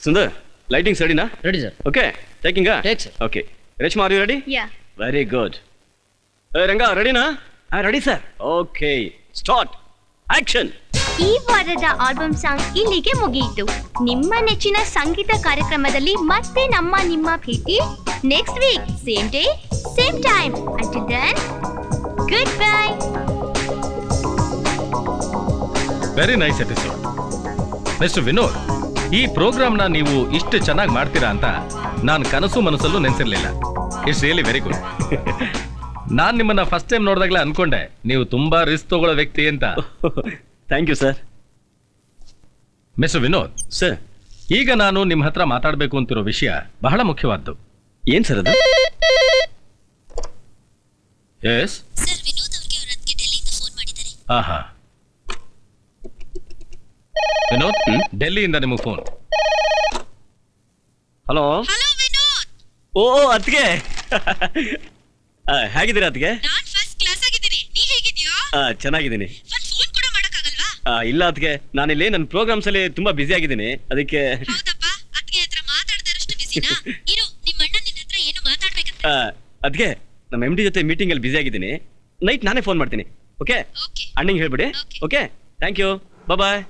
Sundar lighting ರೆಡಿನಾ? Ready sir. Okay taking take sir. Okay Reshma are you ready? Yeah very good. Ranga ರೆಡಿನಾ? Ready sir. Okay start action. ಈ ವಾರದ album song ಇಲ್ಲಿಗೆ ಮುಗಿಯಿತು. ನಿಮ್ಮ ನೆಚ್ಚಿನ ಸಂಗೀತ ಕಾರ್ಯಕ್ರಮದಲ್ಲಿ ಮತ್ತೆ ನಿಮ್ಮ ಭೇಟಿ next week same day same time. Until then good bye. Very nice episode. Mister Vinod, ಈ ಪ್ರೋಗ್ರಾಮ್ನ ನೀವು ಇಷ್ಟು ಚೆನ್ನಾಗಿ ಮಾಡ್ತೀರಾ ಅಂತ ನಾನು ಕನಸು ಮನಸ್ಸಲ್ಲೂ ನೆನೆಸಿರ್ಲಿಲ್ಲ. It's really very good. ನಾನು ನಿಮ್ಮನ್ನ ಫಸ್ಟ್ ಟೈಮ್ ನೋಡಿದಾಗಲೇ ಅನ್ಕೊಂಡೆ ನೀವು ತುಂಬಾ ರಿಸ್ಕ್ ತಗೊಳ್ಳೋ ವ್ಯಕ್ತಿ ಅಂತ. Thank you sir. Mister Vinod sir, ಈಗ ನಾನು ನಿಮ್ಮ ಹತ್ರ ಮಾತಾಡಬೇಕು ಅಂತಿರೋ ವಿಷಯ ಬಹಳ ಮುಖ್ಯವಾದ್ದು. ಏನ್ ಸರ್ ಅದು? ಎಸ್ ಸರ್, ವಿನೋದ್ ಅವರಿಗೆ ಅವರ ಅದಕ್ಕೆ ಡೆಲ್ಲಿಯಿಂದ ಫೋನ್ ಮಾಡಿದ್ದಾರೆ. ಆಹಾ. ವಿನೋದ್, ಡೆಲ್ಲಿಯಿಂದ ನಿಮಗೆ ಫೋನ್. ಹಲೋ. ಹಲೋ ವಿನೋದ್. ಓ ಅತ್ಗೆ ಹೇಗಿದ್ದೀರಾ ಅತ್ಗೆ? ನಾನು ಫಸ್ಟ್ ಕ್ಲಾಸ್ ಆಗಿದ್ದೀನಿ. ನೀನು ಹೇಗಿದ್ದೀಯಾ? ಚೆನ್ನಾಗಿದ್ದೀನಿ. ಒಂದು ಫೋನ್ ಕೂಡ ಮಾಡಕ್ಕಾಗಲ್ವಾ? ಇಲ್ಲ ಅತ್ಗೆ, ನಾನಿಲ್ಲಿ ನನ್ನ ಪ್ರೋಗ್ರಾಮ್ಸ್ ಅಲ್ಲಿ ತುಂಬಾ ಬ್ಯುಸಿ ಆಗಿದ್ದೀನಿ, ಅದಕ್ಕೆ. ಹೌದಪ್ಪ, ಅದಕ್ಕೆ ಹತ್ರ ಮಾತಾಡ್ತಾರಷ್ಟು ಬಿಸಿನಾ? ಇರು, ನಿಮ್ಮ ಅಣ್ಣ ನಿನ್ನ ಹತ್ರ ಏನು ಮಾತಾಡ್ಬೇಕಂತ. ಅದ್ಗೆ ನಮ್ಮ MD ಜೊತೆ ಮೀಟಿಂಗ್ ಅಲ್ಲಿ ಬ್ಯುಸಿ ಆಗಿದ್ದೀನಿ. ನೈಟ್ ನಾನೇ ಫೋನ್ ಮಾಡ್ತೀನಿ. ಓಕೆ? ಅಣ್ಣಂಗೆ ಹೇಳ್ಬಿಡಿ. Okay, thank you, bye.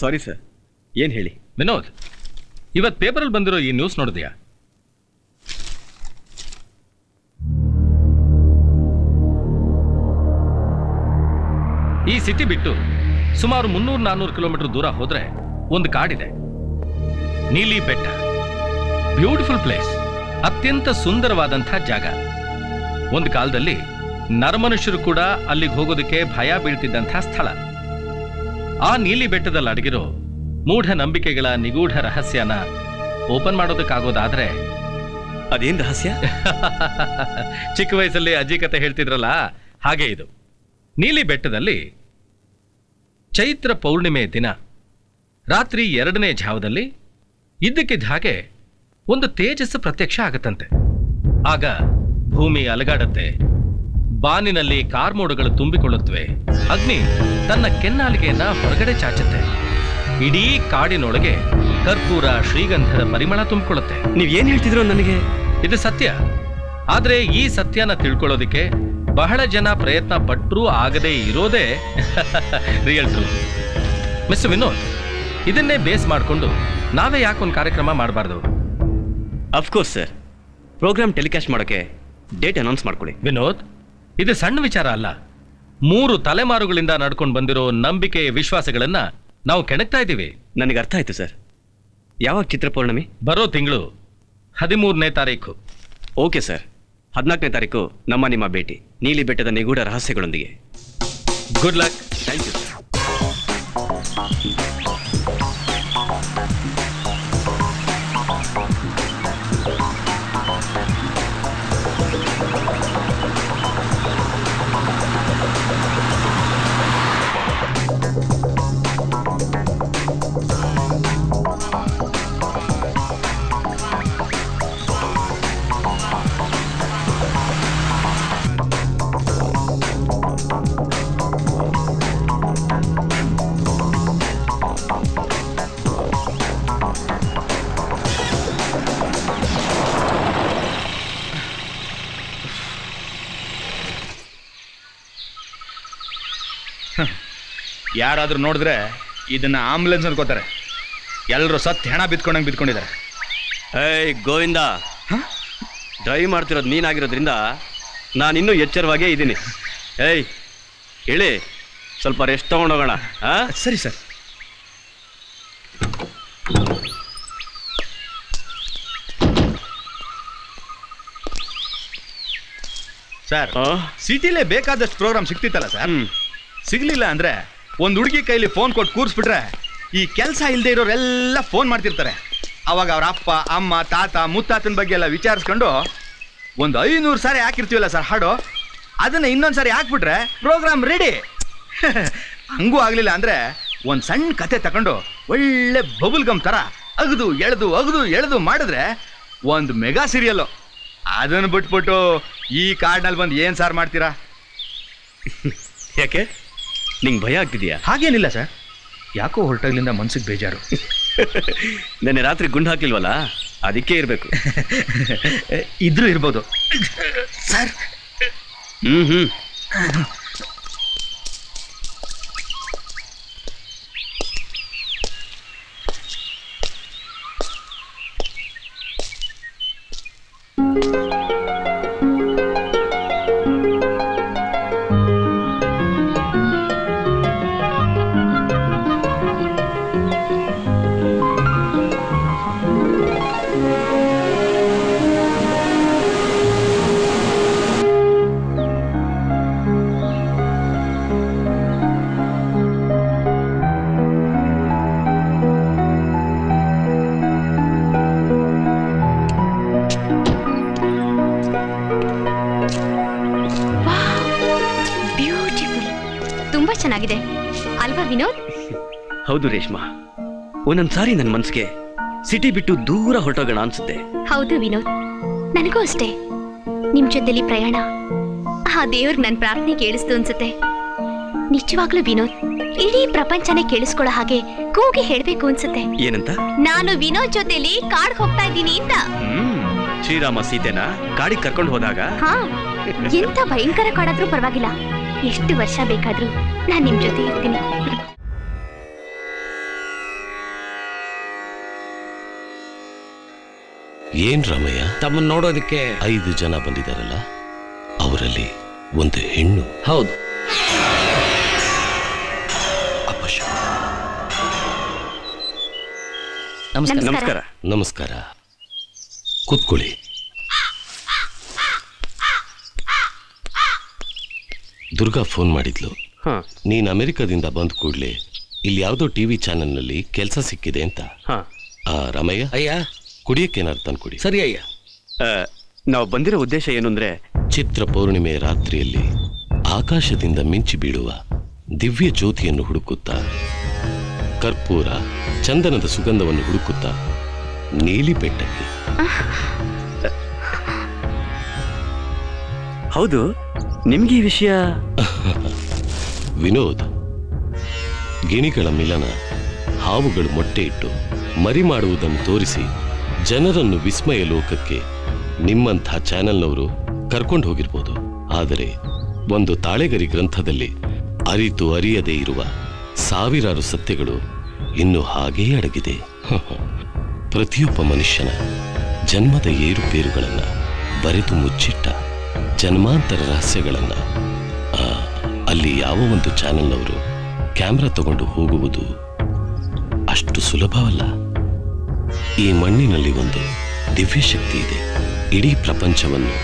Sorry sir, ಏನ್ ಹೇಳಿ? ವಿನೋದ್, ಇವತ್ತು ಪೇಪರಲ್ಲಿ ಬಂದಿರೋ ಈ ನ್ಯೂಸ್ ನೋಡಿದ್ಯಾ? ಈ ಸಿಟಿ ಬಿಟ್ಟು ಸುಮಾರು 300-400 ಕಿಲೋಮೀಟರ್ ದೂರ ಹೋದ್ರೆ ಒಂದು ಕಾಡಿದೆ, ನೀಲಿ ಬೆಟ್ಟ. ಬ್ಯೂಟಿಫುಲ್ ಪ್ಲೇಸ್, ಅತ್ಯಂತ ಸುಂದರವಾದಂಥ ಜಾಗ. ಒಂದು ಕಾಲದಲ್ಲಿ ನರಮನುಷ್ಯರು ಕೂಡ ಅಲ್ಲಿಗೆ ಹೋಗೋದಕ್ಕೆ ಭಯ ಬೀಳ್ತಿದ್ದಂಥ ಸ್ಥಳ. ಆ ನೀಲಿ ಬೆಟ್ಟದಲ್ಲಿ ಅಡಗಿರೋ ಮೂಢ ನಂಬಿಕೆಗಳ ನಿಗೂಢ ರಹಸ್ಯನ ಓಪನ್ ಮಾಡೋದಕ್ಕಾಗೋದಾದ್ರೆ. ಅದೇನ್ ರಹಸ್ಯ? ಚಿಕ್ಕ ವಯಸ್ಸಲ್ಲಿ ಅಜ್ಜಿ ಕತೆ ಹೇಳ್ತಿದ್ರಲ್ಲ, ಹಾಗೆ ಇದು. ನೀಲಿ ಬೆಟ್ಟದಲ್ಲಿ ಚೈತ್ರ ಪೌರ್ಣಿಮೆ ದಿನ ರಾತ್ರಿ 2ನೇ ಜಾವದಲ್ಲಿ ಇದ್ದಕ್ಕಿದ್ದ ಹಾಗೆ ಒಂದು ತೇಜಸ್ಸು ಪ್ರತ್ಯಕ್ಷ ಆಗತ್ತಂತೆ. ಆಗ ಭೂಮಿ ಅಲಗಾಡತ್ತೆ, ಬಾನಿನಲ್ಲಿ ಕಾರ್ಮೋಡಗಳು ತುಂಬಿಕೊಳ್ಳುತ್ತವೆ, ಅಗ್ನಿ ತನ್ನ ಕೆನ್ನಾಲಿಗೆಯನ್ನ ಹೊರಗಡೆ ಚಾಚುತ್ತೆ, ಇಡೀ ಕಾಡಿನೊಳಗೆ ಕರ್ಪೂರ ಶ್ರೀಗಂಧದ ಪರಿಮಳ ತುಂಬಿಕೊಳ್ಳುತ್ತೆ. ನೀವೇನ್ ಹೇಳ್ತಿದ್ರು ನನಗೆ? ಇದು ಸತ್ಯ. ಆದ್ರೆ ಈ ಸತ್ಯನ ತಿಳ್ಕೊಳ್ಳೋದಿಕ್ಕೆ ಬಹಳ ಜನ ಪ್ರಯತ್ನ ಪಟ್ಟರೂ ಆಗದೆ ಇರೋದೇ ರಿಯಲ್ ಟ್ರೂತ್. ಮಿಸ್ಟರ್ ವಿನೋದ್, ಇದನ್ನೇ ಬೇಸ್ ಮಾಡಿಕೊಂಡು ನಾವೇ ಯಾಕೊಂದು ಕಾರ್ಯಕ್ರಮ ಮಾಡಬಾರ್ದು? ಅಫ್ಕೋರ್ಸ್ ಸರ್, ಪ್ರೋಗ್ರಾಮ್ ಟೆಲಿಕಾಸ್ಟ್ ಮಾಡೋಕೆ ಡೇಟ್ ಅನೌನ್ಸ್ ಮಾಡ್ಕೊಳ್ಳಿ. ವಿನೋದ್, ಇದು ಸಣ್ಣ ವಿಚಾರ ಅಲ್ಲ. 3 ತಲೆಮಾರುಗಳಿಂದ ನಡ್ಕೊಂಡು ಬಂದಿರೋ ನಂಬಿಕೆ ವಿಶ್ವಾಸಗಳನ್ನ ನಾವು ಕೆಣಕ್ತಾ ಇದ್ದೀವಿ. ನನಗೆ ಅರ್ಥ ಆಯ್ತು ಸರ್. ಯಾವಾಗ ಚಿತ್ರ ಪೌರ್ಣಮಿ? ಬರೋ ತಿಂಗಳು 13ನೇ ತಾರೀಕು. ಓಕೆ ಸರ್, 14ನೇ ತಾರೀಕು ನಿಮ್ಮ ಭೇಟಿ ನೀಲಿ ಬೆಟ್ಟದ ನಿಗೂಢ ರಹಸ್ಯಗಳೊಂದಿಗೆ. Good luck. Thank you sir. ಯಾರಾದ್ರೂ ನೋಡಿದ್ರೆ ಇದನ್ನ ಆಂಬುಲೆನ್ಸ್ ಅನ್ಕೋತಾರೆ. ಎಲ್ಲರೂ ಸತ್ ಹೆಣ ಬಿತ್ಕೊಂಡಿದ್ದಾರೆ. ಏಯ್ ಗೋವಿಂದ, ಡ್ರೈವ್ ಮಾಡ್ತಿರೋದು ನೀನಾಗಿರೋದ್ರಿಂದ ನಾನಿನ್ನೂ ಎಚ್ಚರವಾಗೇ ಇದ್ದೀನಿ. ಏಯ್ ಹೇಳಿ, ಸ್ವಲ್ಪ ರೆಸ್ಟ್ ತಗೊಂಡೋಗೋಣ. ಸರಿ ಸರ್. ಸರ್, ಸಿಟಿಲೇ ಬೇಕಾದಷ್ಟು ಪ್ರೋಗ್ರಾಮ್ ಸಿಕ್ತಿತ್ತಲ್ಲ ಸರ್. ಸಿಗ್ಲಿಲ್ಲ ಅಂದ್ರೆ ಒಂದು ಹುಡುಗಿ ಕೈಲಿ ಫೋನ್ ಕೊಟ್ಟು ಕೂರಿಸ್ಬಿಟ್ರೆ ಈ ಕೆಲಸ ಇಲ್ಲದೆ ಇರೋರೆಲ್ಲ ಫೋನ್ ಮಾಡ್ತಿರ್ತಾರೆ. ಅವಾಗ ಅವ್ರ ಅಪ್ಪ ಅಮ್ಮ ತಾತ ಮುತ್ತಾತನ ಬಗ್ಗೆ ಎಲ್ಲ ವಿಚಾರಿಸ್ಕೊಂಡು ಒಂದು 500 ಸಾರಿ ಹಾಕಿರ್ತೀವಲ್ಲ ಸರ್ ಹಾಡು, ಅದನ್ನ ಇನ್ನೊಂದು ಸಾರಿ ಹಾಕ್ಬಿಟ್ರೆ ಪ್ರೋಗ್ರಾಮ್ ರೆಡಿ. ಹಂಗೂ ಆಗ್ಲಿಲ್ಲ ಅಂದ್ರೆ ಒಂದು ಸಣ್ಣ ಕತೆ ತಗೊಂಡು ಒಳ್ಳೆ ಬಬುಲ್ ಗಮ್ ತರ ಅಗದು ಎಳೆದು ಮಾಡಿದ್ರೆ ಒಂದು ಮೆಗಾ ಸೀರಿಯಲ್ಲು. ಅದನ್ನು ಬಿಟ್ಬಿಟ್ಟು ಈ ಕಾರ್ಡ್ನಲ್ಲಿ ಬಂದು ಏನು ಸಾರ್ ಮಾಡ್ತೀರಾ? ಯಾಕೆ, ನಿಂಗೆ ಭಯ ಆಗ್ತಿದ್ಯಾ? ಹಾಗೇನಿಲ್ಲ ಸರ್, ಯಾಕೋ ಹೊರಟಾಗ್ಲಿಂದ ಮನ್ಸಿಗೆ ಬೇಜಾರು. ನೆನ್ನೆ ರಾತ್ರಿ ಗುಂಡು ಹಾಕಿಲ್ವಲ್ಲ, ಅದಕ್ಕೆ ಇರಬೇಕು. ಇದ್ರೂ ಇರ್ಬೋದು ಸರ್. ಹ್ಮ್. ಚೆನ್ನಾಗಿದೆ ಅಲ್ವಾ ವಿನೋದ್? ಹೌದು ರೇಷ್ಮಾ, ಒಂದೊಂದ್ಸಾರಿ ನನ್ನ ಮನ್ಸಿಗೆ ಸಿಟಿ ಬಿಟ್ಟು ದೂರ ಹೊರಟೋಗೋಣ ಅನ್ಸುತ್ತೆ. ಹೌದು ವಿನೋದ್, ನನಗೂ ಅಷ್ಟೇ. ನಿಮ್ ಜೊತೆಲಿ ಪ್ರಯಾಣ ಆ ದೇವ್ರ ನನ್ನ ಪ್ರಾರ್ಥನೆ ಕೇಳಿಸ್ತು ಅನ್ಸುತ್ತೆ. ನಿಜವಾಗ್ಲೂ ವಿನೋದ್, ಇಡೀ ಪ್ರಪಂಚನೇ ಕೇಳಿಸ್ಕೊಳ್ಳೋ ಹಾಗೆ ಕೂಗಿ ಹೇಳ್ಬೇಕು ಅನ್ಸುತ್ತೆ. ಏನಂತ? ನಾನು ವಿನೋದ್ ಜೊತೆಲಿ ಕಾಡ್ ಹೋಗ್ತಾ ಇದ್ದೀನಿ ಅಂತ. ಶ್ರೀರಾಮ ಸೀತೆನ ಕಾಡಿಗೆ ಕರ್ಕೊಂಡು ಹೋದಾಗ ಹಾ, ಎಂತ ಭಯಂಕರ ಕಾಡಾದ್ರೂ ಪರವಾಗಿಲ್ಲ, ಎಷ್ಟು ವರ್ಷ ಬೇಕಾದ್ರೂ ನಾನ್ ನಿಮ್ ಜೊತೆ ಇರ್ತೀನಿ. ಏನ್ ರಾಮಯ್ಯ, ತಮ್ಮನ್ನ ನೋಡೋದಕ್ಕೆ 5 ಜನ ಬಂದಿದ್ದಾರಲ್ಲ, ಅವರಲ್ಲಿ ಒಂದು ಹೆಣ್ಣು. ಹೌದು. ನಮಸ್ಕಾರ. ನಮಸ್ಕಾರ, ಕೂತ್ಕೊಳ್ಳಿ. ದುರ್ಗಾ ಫೋನ್ ಮಾಡಿದ್ಲು. ನೀನ್ ಅಮೆರಿಕದಿಂದ ಬಂದ ಕೂಡ್ಲೆ ಇಲ್ಲಿ ಯಾವ್ದೋ ಟಿವಿ ಚಾನೆಲ್ನಲ್ಲಿ ಕೆಲಸ ಸಿಕ್ಕಿದೆ ಅಂತ. ರಾಮಯ್ಯ, ಅಯ್ಯ, ಕುಡಿಯಕ್ಕೇನಾರು ತಂದ್ಕೊಡಿ. ಸರಿ ಅಯ್ಯ. ನಾವು ಬಂದಿರೋ ಉದ್ದೇಶ ಏನು ಅಂದ್ರೆ, ಚಿತ್ರ ಪೌರ್ಣಿಮೆ ರಾತ್ರಿಯಲ್ಲಿ ಆಕಾಶದಿಂದ ಮಿಂಚಿ ಬೀಳುವ ದಿವ್ಯ ಜ್ಯೋತಿಯನ್ನು ಹುಡುಕುತ್ತಾ, ಕರ್ಪೂರ ಚಂದನದ ಸುಗಂಧವನ್ನು ಹುಡುಕುತ್ತಾ ನೀಲಿ ಬೆಟ್ಟಕ್ಕೆ. ಹೌದು, ನಿಮ್ಗೆ ಈ ವಿಷಯ? ವಿನೋದ್, ಗಿಣಿಗಳ ಮಿಲನ, ಹಾವುಗಳು ಮೊಟ್ಟೆ ಇಟ್ಟು ಮರಿ ಮಾಡುವುದನ್ನು ತೋರಿಸಿ ಜನರನ್ನು ವಿಸ್ಮಯ ಲೋಕಕ್ಕೆ ನಿಮ್ಮಂಥ ಚಾನೆಲ್ನವರು ಕರ್ಕೊಂಡು ಹೋಗಿರ್ಬೋದು. ಆದರೆ ಒಂದು ತಾಳೆಗರಿ ಗ್ರಂಥದಲ್ಲಿ ಅರಿತು ಅರಿಯದೇ ಇರುವ ಸಾವಿರಾರು ಸತ್ಯಗಳು ಇನ್ನು ಹಾಗೇ ಅಡಗಿದೆ. ಪ್ರತಿಯೊಬ್ಬ ಮನುಷ್ಯನ ಜನ್ಮದ ಏರುಪೇರುಗಳನ್ನು ಬರೆದು ಮುಚ್ಚಿಟ್ಟ ಜನ್ಮಾಂತರ ರಹಸ್ಯಗಳನ್ನು ಅಲ್ಲಿ ಯಾವ ಒಂದು ಚಾನೆಲ್ನವರು ಕ್ಯಾಮ್ರಾ ತಗೊಂಡು ಹೋಗುವುದು ಅಷ್ಟು ಸುಲಭವಲ್ಲ. ಈ ಮಣ್ಣಿನಲ್ಲಿ ಒಂದು ದಿವ್ಯ ಶಕ್ತಿ ಇದೆ. ಇಡೀ ಪ್ರಪಂಚವನ್ನು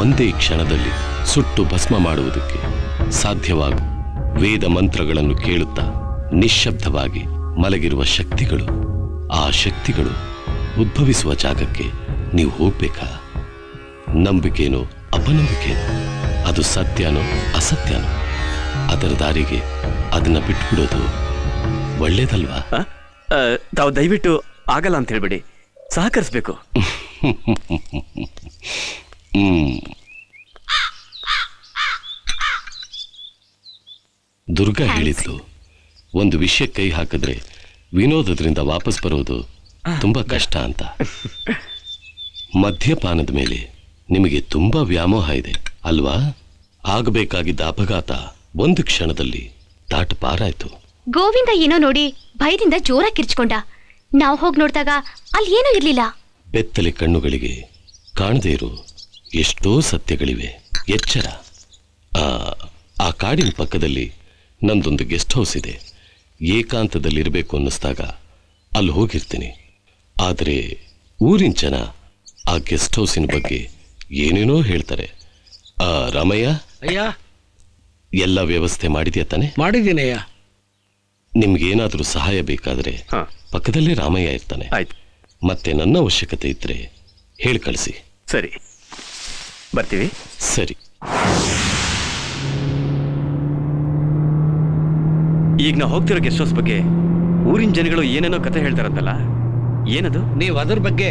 ಒಂದೇ ಕ್ಷಣದಲ್ಲಿ ಸುಟ್ಟು ಭಸ್ಮ ಮಾಡುವುದಕ್ಕೆ ಸಾಧ್ಯವಾಗುವ ವೇದ ಮಂತ್ರಗಳನ್ನು ಕೇಳುತ್ತಾ ನಿಶ್ಶಬ್ದವಾಗಿ ಮಲಗಿರುವ ಶಕ್ತಿಗಳು. ಆ ಶಕ್ತಿಗಳು ಉದ್ಭವಿಸುವ ಜಾಗಕ್ಕೆ ನೀವು ಹೋಗ್ಬೇಕಾ? ನಂಬಿಕೆನೋ ಅಪನಂಬಿಕೆನೋ, ಅದು ಸತ್ಯನೋ ಅಸತ್ಯನೋ, ಅದರ ದಾರಿಗೆ ಅದನ್ನ ಬಿಟ್ಬಿಡೋದು ಒಳ್ಳೇದಲ್ವಾ? ತಾವು ದಯವಿಟ್ಟು ಆಗಲ್ಲ ಅಂತ ಹೇಳ್ಬೇಡಿ, ಸಹಕರಿಸ್ಬೇಕು. ದುರ್ಗಾ ಹೇಳಿದ್ಲು, ಒಂದು ವಿಷಯ ಕೈ ಹಾಕಿದ್ರೆ ವಿನೋದದ್ರಿಂದ ವಾಪಸ್ ಬರೋದು ತುಂಬಾ ಕಷ್ಟ ಅಂತ. ಮದ್ಯಪಾನದ ಮೇಲೆ ನಿಮಗೆ ತುಂಬಾ ವ್ಯಾಮೋಹ ಇದೆ ಅಲ್ವಾ? ಆಗಬೇಕಾಗಿದ್ದ ಅಪಘಾತ ಒಂದು ಕ್ಷಣದಲ್ಲಿ ದಾಟ ಪಾರಾಯ್ತು. ಗೋವಿಂದ ಏನೋ ನೋಡಿ ಭಯದಿಂದ ಜೋರಾಗಿ ಕಿರ್ಚ್ಕೊಂಡ. ನಾವು ಹೋಗಿ ನೋಡಿದಾಗ ಅಲ್ಲಿ ಏನೂ ಇರ್ಲಿಲ್ಲ. ಬೆತ್ತಲೆ ಕಣ್ಣುಗಳಿಗೆ ಕಾಣದೇ ಇರೋ ಎಷ್ಟೋ ಸತ್ಯಗಳಿವೆ. ಎಚ್ಚರ. ಆ ಕಾಡಿನ ಪಕ್ಕದಲ್ಲಿ ನಂದೊಂದು ಗೆಸ್ಟ್ ಹೌಸ್ ಇದೆ. ಏಕಾಂತದಲ್ಲಿರಬೇಕು ಅನ್ನಿಸ್ದಾಗ ಅಲ್ಲಿ ಹೋಗಿರ್ತೀನಿ. ಆದರೆ ಊರಿನ ಜನ ಆ ಗೆಸ್ಟ್ ಹೌಸಿನ ಬಗ್ಗೆ ಏನೇನೋ ಹೇಳ್ತಾರೆ. ರಾಮಯ್ಯ, ಅಯ್ಯ, ಎಲ್ಲ ವ್ಯವಸ್ಥೆ ಮಾಡಿದ್ಯಾ ತಾನೆ? ಮಾಡಿದ್ದೀನಿ ಅಯ್ಯ. ನಿಮ್ಗೇನಾದ್ರೂ ಸಹಾಯ ಬೇಕಾದ್ರೆ ಪಕ್ಕದಲ್ಲೇ ರಾಮಯ್ಯ ಇರ್ತಾನೆ. ಆಯ್ತು. ಮತ್ತೆ ನನ್ನ ಅವಶ್ಯಕತೆ ಇದ್ರೆ ಹೇಳಿ ಕಳಿಸಿ. ಸರಿ, ಬರ್ತೀವಿ. ಸರಿ. ಈಗ ನಾವು ಹೋಗ್ತಿರೋ ಗೆಸ್ಟ್ ಹೌಸ್ ಬಗ್ಗೆ ಊರಿನ ಜನಗಳು ಏನೇನೋ ಕತೆ ಹೇಳ್ತಾರಂತಲ್ಲ, ಏನದು? ನೀವು ಅದ್ರ ಬಗ್ಗೆ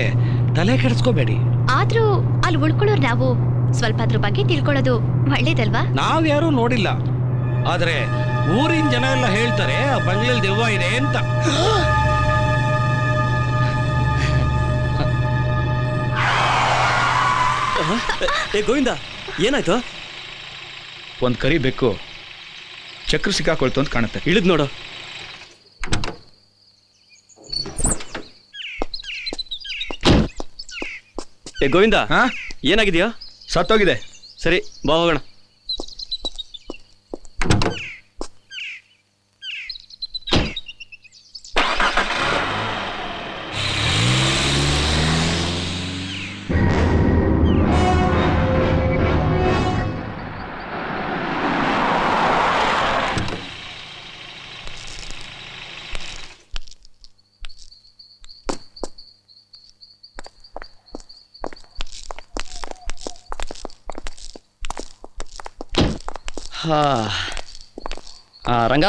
ತಲೆ ಕೆಡಿಸ್ಕೋಬೇಡಿ. ಆದ್ರೂ ಅಲ್ಲಿ ಉಳ್ಕೊಳ್ಳೋರು ನಾವು ಸ್ವಲ್ಪ ಅದ್ರ ಬಗ್ಗೆ ತಿಳ್ಕೊಳ್ಳೋದು ಒಳ್ಳೇದಲ್ವಾ? ನಾವ್ಯಾರೂ ನೋಡಿಲ್ಲ, ಆದ್ರೆ ಊರಿನ ಜನ ಎಲ್ಲ ಹೇಳ್ತಾರೆ ಆ ಬಂಗ್ಲೆಲ್ ದೆವ್ವ ಇದೆ ಅಂತ. ಏ ಗೋವಿಂದ, ಏನಾಯ್ತು? ಒಂದು ಕರಿ ಬೆಕ್ಕು ಚಕ್ರ ಸಿಕ್ಕಾಕೊಳ್ತು ಅಂತ ಕಾಣುತ್ತೆ. ಇಳಿದ್ ನೋಡು. ಏ ಗೋವಿಂದ, ಏನಾಗಿದೆಯಾ? ಸತ್ತೋಗಿದೆ. ಸರಿ ಬಾ ಹೋಗೋಣ. ರಂಗ,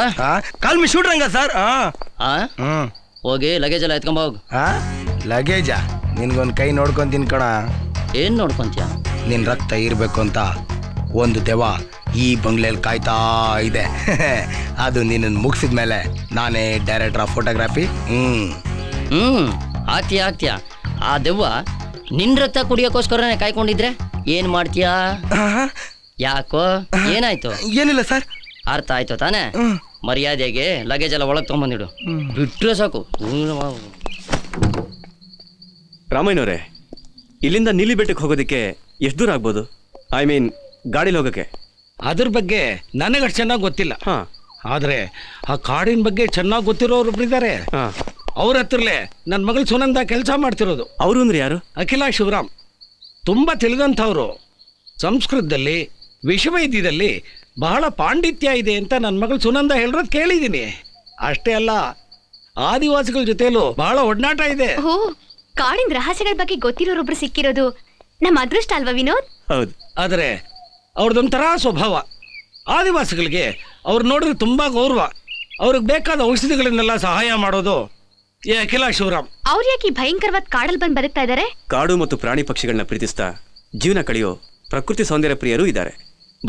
ಕಾಲ್ ಮಿ ಶೂಟ್ ರಂಗ ಸರ್. ಹೋಗಿ ಲಗೇಜ್ ಎಲ್ಲ ಎತ್ಕೊಂಬ ಹೋಗು. ಲಗೇಜಾ? ನಿನ್ಗೊಂದು ಕೈ ನೋಡ್ಕೊಂತೀನಿ ಕಣ. ಏನ್ ನೋಡ್ಕೊಂತೀಯ? ನಿನ್ ರಕ್ತ ಇರ್ಬೇಕು ಅಂತ ಒಂದು ದೆವ್ವ ಈ ಬಂಗ್ಲೆಯಲ್ಲಿ ಕಾಯ್ತಾ ಇದೆ. ಅದು ನಿನ್ನನ್ನು ಮುಗಿಸಿದ ಮೇಲೆ ನಾನೇ ಡೈರೆಕ್ಟರ್ ಆಫ್ ಫೋಟೋಗ್ರಾಫಿ. ಆಗ್ತೀಯ. ಆ ದೆವ್ವ ನಿನ್ ರಕ್ತ ಕುಡಿಯೋಕ್ಕೋಸ್ಕರನೇ ಕಾಯ್ಕೊಂಡಿದ್ರೆ ಏನ್ ಮಾಡ್ತೀಯಾ? ಯಾಕೋ, ಏನಾಯ್ತು? ಏನಿಲ್ಲ ಸರ್. ಅರ್ಥ ಆಯ್ತು ತಾನೇ? ಮರ್ಯಾದೆಗೆ ಲಗೇಜ್ ಎಲ್ಲ ಒಳಗೆ ತಗೊಂಬಂದಿಡು, ಬಿಟ್ರೆ ಸಾಕು. ರಾಮಯ್ಯನವರೇ, ಇಲ್ಲಿಂದ ನೀಲಿ ಬೆಟ್ಟಕ್ಕೆ ಹೋಗೋದಕ್ಕೆ ಎಷ್ಟು ದೂರ ಆಗ್ಬೋದು? ಐ ಮೀನ್ ಗಾಡಿಲಿ ಹೋಗಕ್ಕೆ. ಅದ್ರ ಬಗ್ಗೆ ನನಗಷ್ಟು ಚೆನ್ನಾಗಿ ಗೊತ್ತಿಲ್ಲ. ಆದ್ರೆ ಆ ಕಾಡಿನ ಬಗ್ಗೆ ಚೆನ್ನಾಗಿ ಗೊತ್ತಿರೋರೊಬ್ರಿದ್ದಾರೆ. ಅವ್ರ ಹತ್ರಲೇ ನನ್ನ ಮಗಳು ಸುನಂದ ಕೆಲಸ ಮಾಡ್ತಿರೋದು. ಅವರು ಅಂದ್ರೆ ಯಾರು? ಅಖಿಲ ಶಿವರಾಮ್. ತುಂಬಾ ತಿಳಿದಂಥವ್ರು. ಸಂಸ್ಕೃತದಲ್ಲಿ, ವಿಶ್ವವೈದ್ಯದಲ್ಲಿ ಬಹಳ ಪಾಂಡಿತ್ಯ ಇದೆ ಅಂತ ನನ್ನ ಮಗಳು ಸುನಂದ ಹೇಳಿರೋದು ಕೇಳಿದ್ದೀನಿ. ಅಷ್ಟೇ ಅಲ್ಲ, ಆದಿವಾಸಿಗಳ ಜೊತೆಲೂ ಬಹಳ ಒಡನಾಟ ಇದೆ. ಓ, ಕಾಡಿನ ರಹಸ್ಯಗಳ ಬಗ್ಗೆ ಗೊತ್ತಿರೋರೊಬ್ರು ಸಿಕ್ಕಿರೋದು ನಮ್ಮ ಅದೃಷ್ಟ ಅಲ್ವಾ ವಿನೋದ್? ಹೌದು. ಆದರೆ ಅವ್ರದ್ದೊಂಥರ ಸ್ವಭಾವ. ಆದಿವಾಸಿಗಳಿಗೆ ಅವ್ರು ನೋಡಿದ್ರೆ ತುಂಬಾ ಗೌರವ. ಅವ್ರಿಗೆ ಬೇಕಾದ ಔಷಧಿಗಳನ್ನೆಲ್ಲ ಸಹಾಯ ಮಾಡೋದು ಈ ಅಖಿಲ ಶಿವರಾಮ್. ಅವ್ರು ಯಾಕೆ ಭಯಂಕರವಾದ ಕಾಡಲ್ಲಿ ಬಂದು ಬದುಕ್ತಾ ಇದ್ದಾರೆ? ಕಾಡು ಮತ್ತು ಪ್ರಾಣಿ ಪಕ್ಷಿಗಳನ್ನ ಪ್ರೀತಿಸ್ತಾ ಜೀವನ ಕಳೆಯೋ ಪ್ರಕೃತಿ ಸೌಂದರ್ಯ ಪ್ರಿಯರು ಇದ್ದಾರೆ.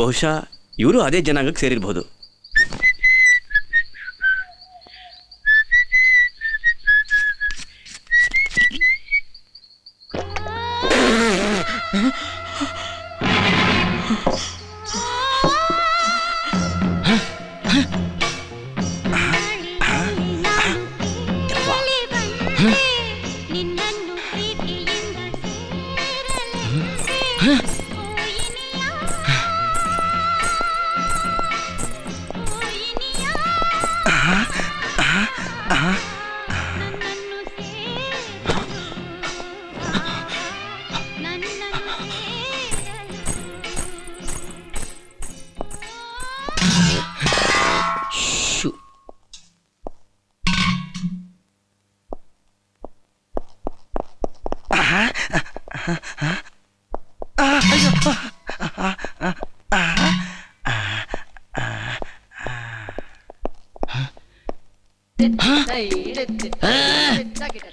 ಬಹುಶಃ ಇವರು ಅದೇ ಜನಾಂಗಕ್ಕೆ ಸೇರಿರಬಹುದು.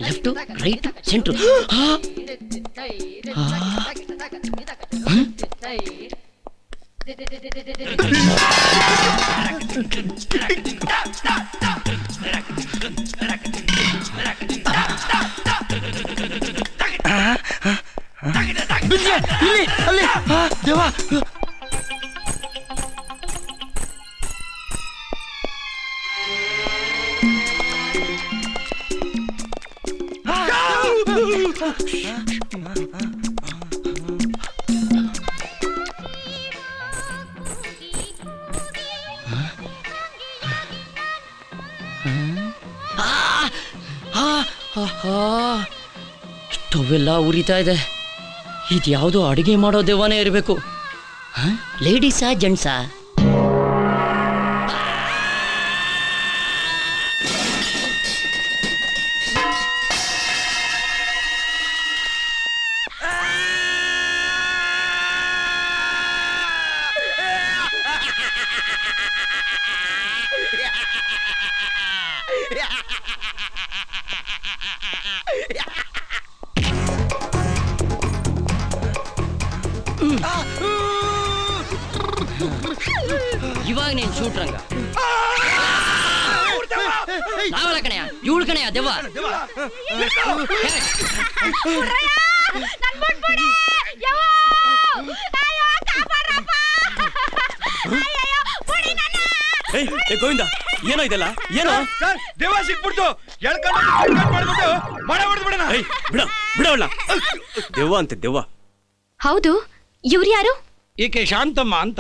Left, right, centre. ಅಲ್ಲಿ ದೇವಾ, ಸ್ಟವ್ ಎಲ್ಲ ಉರಿತಾ ಇದೆ. ಇದ್ಯಾವುದೋ ಅಡಿಗೆ ಮಾಡೋ ದೆವ್ವನೇ ಇರಬೇಕು. ಲೇಡೀಸಾ ಜೆಂಟ್ಸಾ? ಇವಾಗ ನೀನ್ ಶೂಟ್ ರಂಗ. ನಾವಲ್ಲ ಕಣಯ್ಯ, ಇವಳು ಕಣಯ್ಯ ದೆವ್ವ. ನನ್ ಬಿಟ್ಬಿಡಿ ಯವ್ವ! ಅಯ್ಯೋ, ಕಾಪಾಡ್ರಪ್ಪ! ಅಯ್ಯಯ್ಯೋ, ಬಿಡಿ ನನ್ನ! ಏ ಗೋವಿಂದ, ಏನೋ ಇದೆಲ್ಲ ಏನೋ? ಸರ್ ದೇವ ಸಿಕ್ಬಿಡ್ತು, ಎಳ್ಕೊಂಡು ಮಾಡ್ಬಿಟ್ಟು ಮಾಡ ಹೊಡೆದ್ಬಿಡೋಣ. ಬಿಡವಲ್ಲ, ದೆವ್ವ ಅಂತೆ ದೆವ್ವ. ಹೌದು, ಇವ್ರು ಯಾರು? ಈಕೆ ಶಾಂತಮ್ಮ ಅಂತ.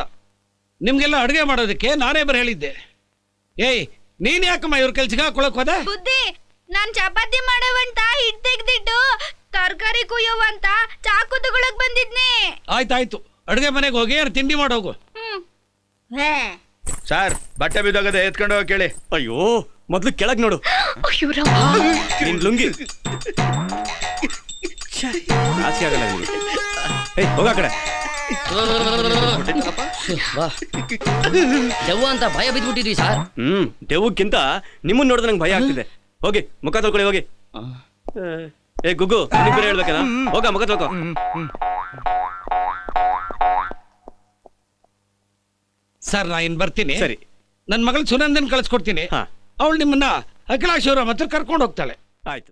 ನಿಮ್ಗೆಲ್ಲ ಅಡುಗೆ ಮಾಡೋದಕ್ಕೆ ನಾನೇ ಬರ ಹೇಳಿದ್ದೆ. ಏಯ್, ನೀನ್ ಯಾಕಮ್ಮ ಇವ್ರ ಕೆಲ್ಸಕ್ಕೆ ಹಾಕೊಳಕ್ ಹೋದ? ಬುದ್ಧಿ, ನಾನ್ ಚಪಾತಿ ಮಾಡವಂತ ಹಿಟ್ ತೆಗ್ದಿಟ್ಟು ತರಕಾರಿ ಕುಯ್ಯೋವಂತ ಚಾಕು ತಗೊಳಕ್ ಬಂದಿದ್ನಿ. ಆಯ್ತಾಯ್ತು, ಅಡುಗೆ ಮನೆಗೆ ಹೋಗಿ ಯಾರು ತಿಂಡಿ ಮಾಡೋಗು. ಸರ್ ಬಟ್ಟೆ ಬಿದ್ದೋಗದೆ ಎತ್ಕೊಂಡು ಹೋಗಿ ಕೇಳಿ. ಅಯ್ಯೋ, ಮೊದ್ಲು ಕೆಳಗ್ ನೋಡು. ನಿನ್ ಲುಂಗಿ ಆಸೆ ಆಗಲ್ಲ ನಿನ್ಗೆ. ಏಯ್, ಹೋಗ ಆ ಕಡೆ. ದೆವ್ವ ಅಂತ ಭಯ ಬಿದ್ಬಿಟ್ಟಿದ್ವಿ ಸರ್. ದೆವ್ವಕ್ಕಿಂತ ನಿಮ್ಮನ್ನ ನೋಡಿದ್ರೆ ನಂಗೆ ಭಯ ಆಗ್ತಿದೆ. ಹೋಗಿ ಮುಖ ತೊಳ್ಕೊಳ್ಳಿ ಹೋಗಿ. ಏ ಗುಗ್ಗು, ನಿನಗೆ ಬೇರೆ ಹೇಳ್ಬೇಕಲ್ಲ, ಹೋಗ ಮುಖ ತೊಳ್ಕೊ. ಸರ್ ನಾ ಇನ್ ಬರ್ತೀನಿ. ಸರಿ. ನನ್ನ ಮಗಳು ಸುನಂದನ್ ಕಳಿಸ್ಕೊಡ್ತೀನಿ. ಅವಳು ನಿಮ್ಮನ್ನ ಅಖಿಲಾಶ್ ಅವರ ಹತ್ರ ಕರ್ಕೊಂಡು ಹೋಗ್ತಾಳೆ. ಆಯ್ತು.